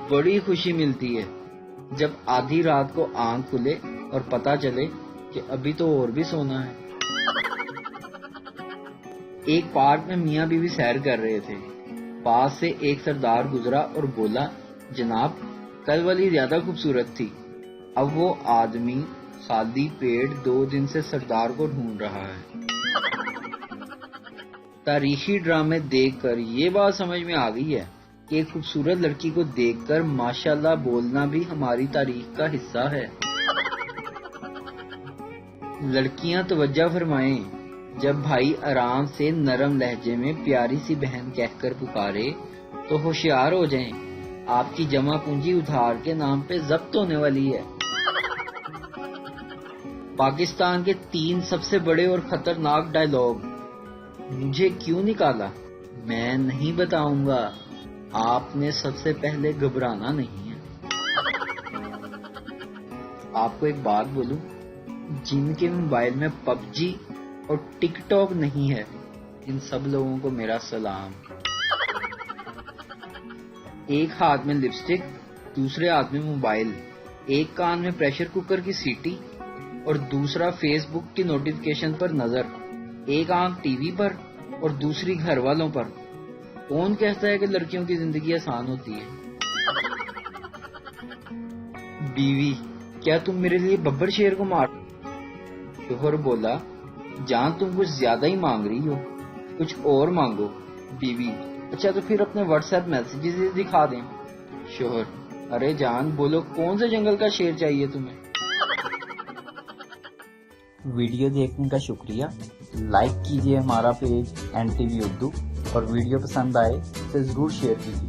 بڑی خوشی ملتی ہے جب آدھی رات کو آنکھ کھلے اور پتہ چلے کہ ابھی تو اور بھی سونا ہے۔ ایک پارک میں میاں بیوی سیر کر رہے تھے۔ پاس سے ایک سردار گزرا اور بولا، جناب کل والی زیادہ خوبصورت تھی۔ اب وہ آدمی خالی پیٹ 2 دن سے سردار کو ڈھونڈ رہا ہے۔ تاریخی ڈرامے دیکھ کر یہ بات سمجھ میں آ گئی ہے کہ ایک خوبصورت لڑکی کو دیکھ کر ماشاءاللہ بولنا بھی ہماری تاریخ کا حصہ ہے۔ لڑکیاں توجہ فرمائیں، جب بھائی آرام سے نرم لہجے میں پیاری سی بہن کہہ کر پکارے تو ہوشیار ہو جائیں، آپ کی جمع پونجی ادھار کے نام پہ ضبط ہونے والی ہے۔ پاکستان کے 3 سب سے بڑے اور خطرناک ڈائیلاگ۔ مجھے کیوں نکالا؟ میں نہیں بتاؤں گا، آپ نے سب سے پہلے گھبرانا نہیں ہے۔ آپ کو ایک بات بولوں، جن کے موبائل میں پب جی اور ٹک ٹاک نہیں ہے، ان سب لوگوں کو میرا سلام۔ ایک ہاتھ میں لپسٹک، دوسرے ہاتھ میں موبائل، ایک کان میں پریشر کوکر کی سیٹی اور دوسرا فیس بک کی نوٹیفیکیشن پر نظر، ایک آنکھ ٹی وی پر اور دوسری گھر والوں پر۔ کون کہتا ہے کہ لڑکیوں کی زندگی آسان ہوتی ہے؟ بیوی، کیا تم میرے لیے ببر شیر کو مار؟ شوہر بولا، جان تم کچھ زیادہ ہی مانگ رہی ہو، کچھ اور مانگو۔ بیوی، اچھا تو پھر اپنے واٹس ایپ میسیجز دکھا دیں۔ شوہر، ارے جان بولو، کون سے جنگل کا شیر چاہیے تمہیں؟ ویڈیو دیکھنے کا شکریہ۔ لائک کیجیے ہمارا پیج NTV اردو، اور ویڈیو پسند آئے تو ضرور شیئر کیجیے۔